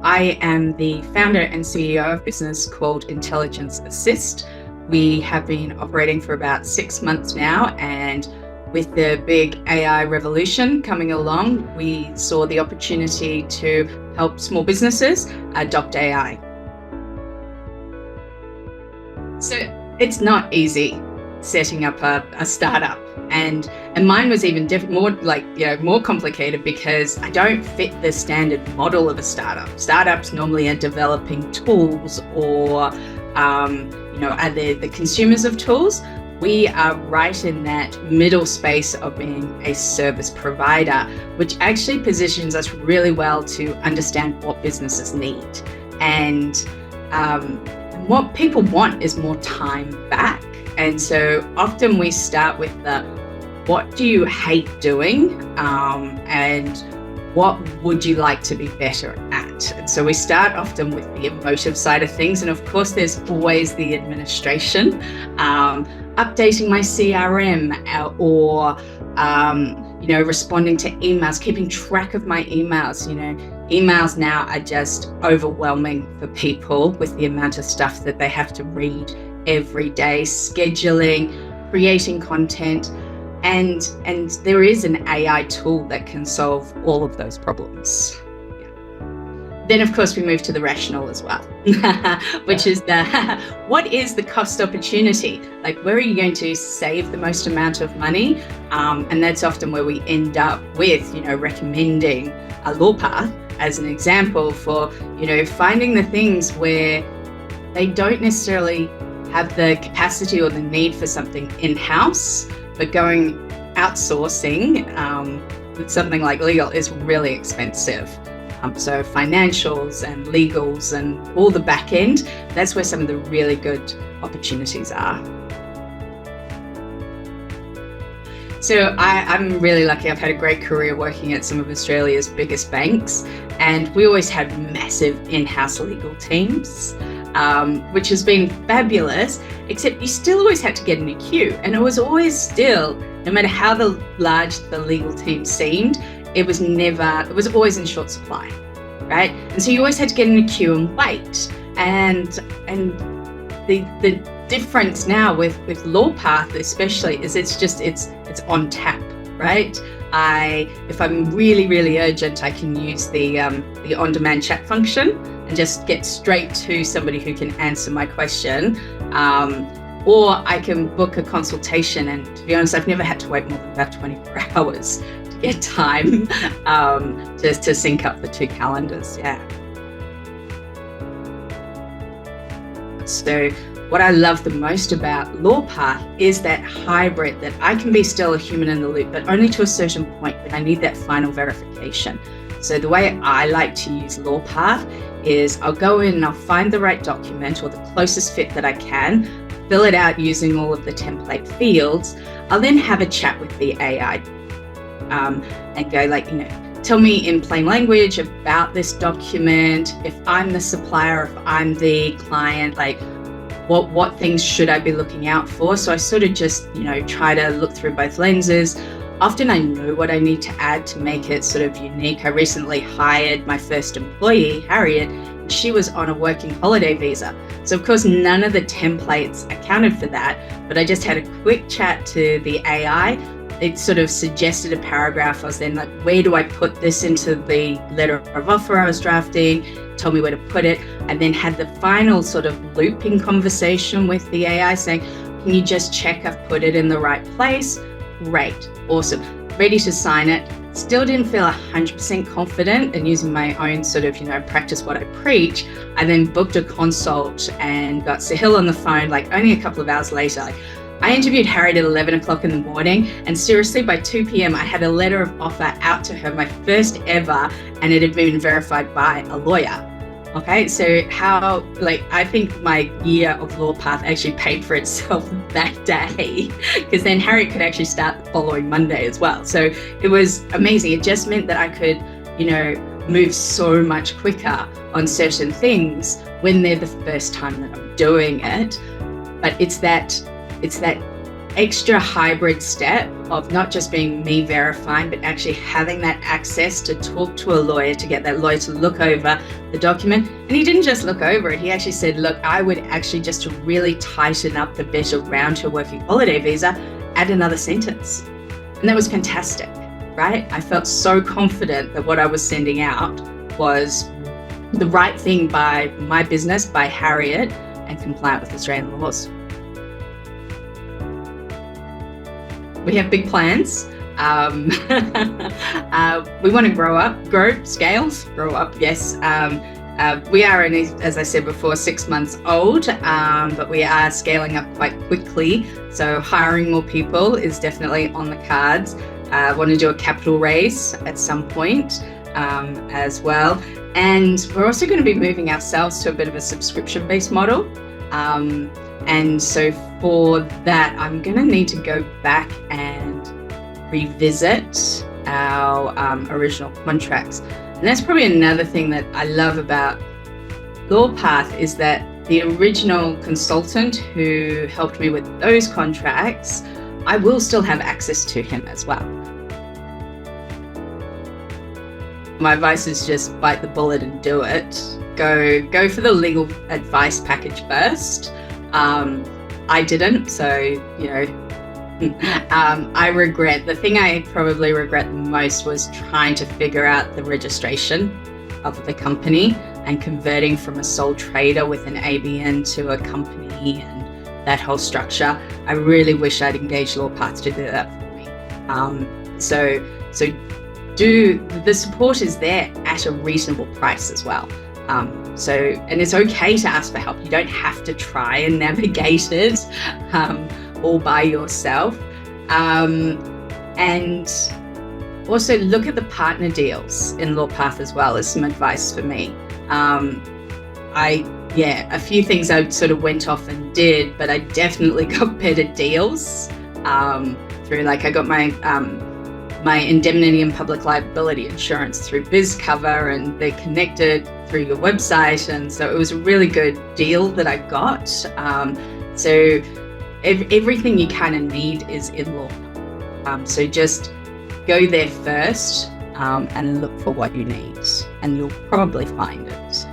I am the founder and CEO of a business called Intelligence Assist. We have been operating for about 6 months now, and with the big AI revolution coming along, we saw the opportunity to help small businesses adopt AI. So it's not easy setting up a startup, and mine was even more complicated because I don't fit the standard model of a startup. Startups normally are developing tools or are the consumers of tools. We are right in that middle space of being a service provider, which actually positions us really well to understand what businesses need. And what people want is more time back. And so often we start with what do you hate doing, and what would you like to be better at? And so we start often with the emotive side of things. And of course, there's always the administration, updating my CRM or responding to emails, keeping track of my emails. Emails now are just overwhelming for people with the amount of stuff that they have to read every day, scheduling, creating content, and there is an AI tool that can solve all of those problems. Then, of course, we move to the rational as well, which is what is the cost opportunity? Like, where are you going to save the most amount of money? And that's often where we end up with, recommending a Lawpath as an example for, finding the things where they don't necessarily have the capacity or the need for something in-house, but going outsourcing with something like legal is really expensive. So financials and legals and all the back end, that's where some of the really good opportunities are. So I'm really lucky. I've had a great career working at some of Australia's biggest banks, and we always had massive in-house legal teams, which has been fabulous, except you still always had to get in a queue. And it was always still, no matter how large the legal team seemed, it was always in short supply, right? And so you always had to get in a queue and wait. And the difference now with Lawpath especially is it's on tap, right? If I'm really, really urgent, I can use the on-demand chat function and just get straight to somebody who can answer my question. Or I can book a consultation, and to be honest, I've never had to wait more than about 24 hours to get time just to sync up the two calendars. Yeah. So what I love the most about Lawpath is that hybrid, that I can be still a human in the loop, but only to a certain point, but I need that final verification. So the way I like to use Lawpath is I'll go in and I'll find the right document or the closest fit that I can, fill it out using all of the template fields. I'll then have a chat with the AI and go tell me in plain language about this document. If I'm the supplier, if I'm the client, what things should I be looking out for? So I sort of just, try to look through both lenses. Often I know what I need to add to make it sort of unique. I recently hired my first employee, Harriet. She was on a working holiday visa. So of course, none of the templates accounted for that, but I just had a quick chat to the AI. It sort of suggested a paragraph. I was then like, where do I put this into the letter of offer I was drafting? Told me where to put it, and then had the final sort of looping conversation with the AI saying, can you just check I've put it in the right place? Great, awesome, ready to sign it. Still didn't feel 100% confident, and using my own sort of, practice what I preach, I then booked a consult and got Sahil on the phone, only a couple of hours later. I interviewed Harriet at 11 o'clock in the morning, and seriously, by 2 p.m, I had a letter of offer out to her, my first ever, and it had been verified by a lawyer. Okay, so I think my year of Lawpath actually paid for itself that day, because then Harriet could actually start the following Monday as well. So it was amazing. It just meant that I could, move so much quicker on certain things when they're the first time that I'm doing it. But it's that extra hybrid step of not just being me verifying, but actually having that access to talk to a lawyer, to get that lawyer to look over the document. And he didn't just look over it. He actually said, look, I would actually, just to really tighten up the bit around her working holiday visa, add another sentence. And that was fantastic, right? I felt so confident that what I was sending out was the right thing by my business, by Harriet, and compliant with Australian laws. We have big plans. We want to grow up, yes. We are only, as I said before, 6 months old, but we are scaling up quite quickly. So hiring more people is definitely on the cards. I want to do a capital raise at some point as well. And we're also going to be moving ourselves to a bit of a subscription-based model. And so for that, I'm going to need to go back and revisit our original contracts. And that's probably another thing that I love about Lawpath, is that the original consultant who helped me with those contracts, I will still have access to him as well. My advice is just bite the bullet and do it. Go for the legal advice package first. I didn't, so, the thing I probably regret the most was trying to figure out the registration of the company and converting from a sole trader with an ABN to a company and that whole structure. I really wish I'd engaged Lawpath to do that for me. So the support is there at a reasonable price as well. And it's okay to ask for help. You don't have to try and navigate it all by yourself. And also look at the partner deals in Lawpath as well as some advice for me. A few things I sort of went off and did, but I definitely got better deals through, I got my indemnity and public liability insurance through BizCover, and they connected through your website, and so it was a really good deal that I got. So everything you kind of need is in law. So just go there first and look for what you need, and you'll probably find it.